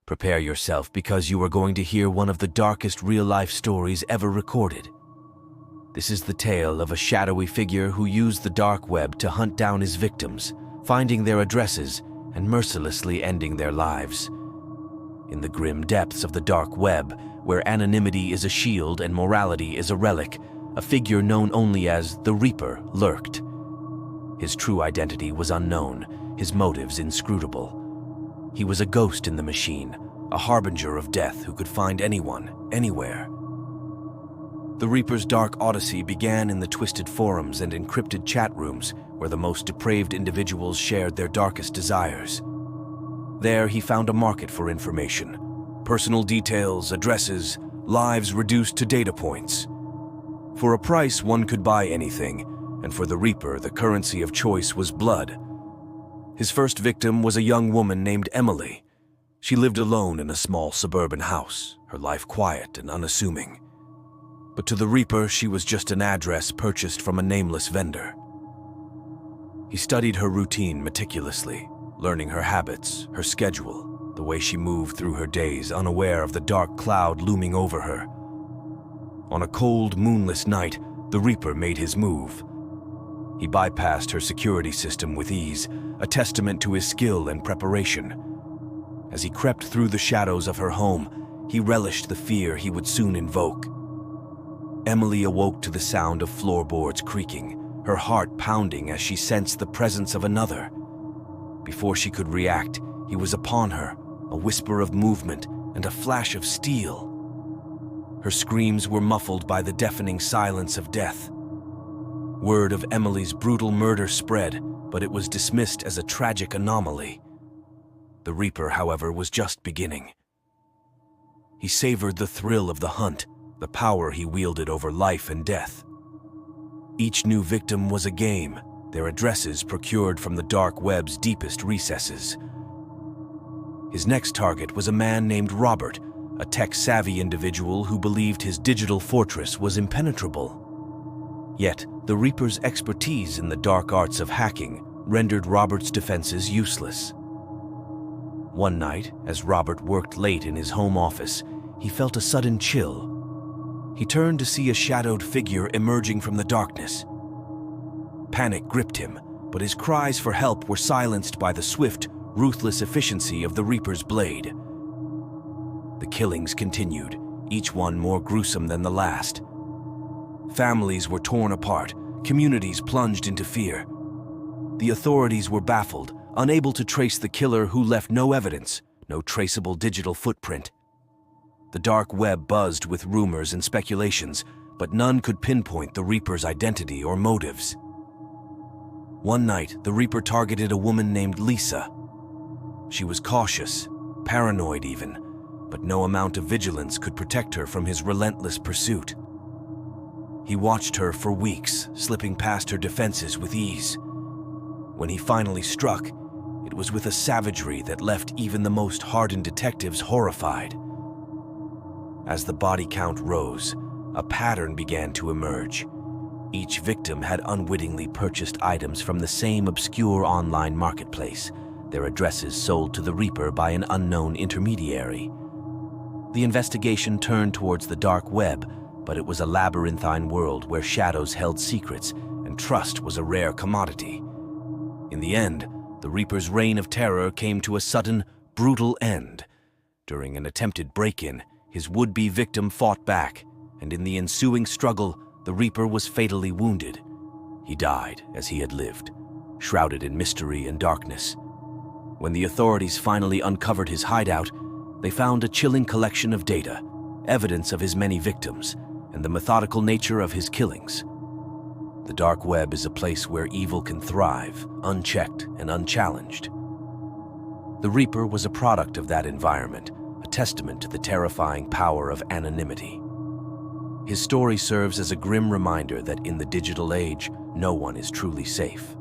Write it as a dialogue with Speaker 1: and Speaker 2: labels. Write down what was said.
Speaker 1: Prepare yourself because you are going to hear one of the darkest real-life stories ever recorded. This is the tale of a shadowy figure who used the dark web to hunt down his victims, finding their addresses and mercilessly ending their lives. In the grim depths of the dark web, where anonymity is a shield and morality is a relic, a figure known only as the Reaper lurked. His true identity was unknown, his motives inscrutable. He was a ghost in the machine, a harbinger of death who could find anyone, anywhere. The Reaper's dark odyssey began in the twisted forums and encrypted chat rooms where the most depraved individuals shared their darkest desires. There he found a market for information, personal details, addresses, lives reduced to data points. For a price, one could buy anything, and for the Reaper, the currency of choice was blood. His first victim was a young woman named Emily. She lived alone in a small suburban house, her life quiet and unassuming. But to the Reaper, she was just an address purchased from a nameless vendor. He studied her routine meticulously, learning her habits, her schedule, the way she moved through her days, unaware of the dark cloud looming over her. On a cold, moonless night, the Reaper made his move. He bypassed her security system with ease, a testament to his skill and preparation. As he crept through the shadows of her home, he relished the fear he would soon invoke. Emily awoke to the sound of floorboards creaking, her heart pounding as she sensed the presence of another. Before she could react, he was upon her, a whisper of movement and a flash of steel. Her screams were muffled by the deafening silence of death. Word of Emily's brutal murder spread, but it was dismissed as a tragic anomaly. The Reaper, however, was just beginning. He savored the thrill of the hunt, the power he wielded over life and death. Each new victim was a game, their addresses procured from the dark web's deepest recesses. His next target was a man named Robert, a tech-savvy individual who believed his digital fortress was impenetrable. Yet, the Reaper's expertise in the dark arts of hacking rendered Robert's defenses useless. One night, as Robert worked late in his home office, he felt a sudden chill. He turned to see a shadowed figure emerging from the darkness. Panic gripped him, but his cries for help were silenced by the swift, ruthless efficiency of the Reaper's blade. The killings continued, each one more gruesome than the last. Families were torn apart, communities plunged into fear. The authorities were baffled, unable to trace the killer who left no evidence, no traceable digital footprint. The dark web buzzed with rumors and speculations, but none could pinpoint the Reaper's identity or motives. One night, the Reaper targeted a woman named Lisa. She was cautious, paranoid even, but no amount of vigilance could protect her from his relentless pursuit. He watched her for weeks, slipping past her defenses with ease. When he finally struck, it was with a savagery that left even the most hardened detectives horrified. As the body count rose, a pattern began to emerge. Each victim had unwittingly purchased items from the same obscure online marketplace, their addresses sold to the Reaper by an unknown intermediary. The investigation turned towards the dark web, but it was a labyrinthine world where shadows held secrets and trust was a rare commodity. In the end, the Reaper's reign of terror came to a sudden, brutal end. During an attempted break-in, his would-be victim fought back, and in the ensuing struggle, the Reaper was fatally wounded. He died as he had lived, shrouded in mystery and darkness. When the authorities finally uncovered his hideout, they found a chilling collection of data, evidence of his many victims, and the methodical nature of his killings. The dark web is a place where evil can thrive, unchecked and unchallenged. The Reaper was a product of that environment, a testament to the terrifying power of anonymity. His story serves as a grim reminder that in the digital age, no one is truly safe.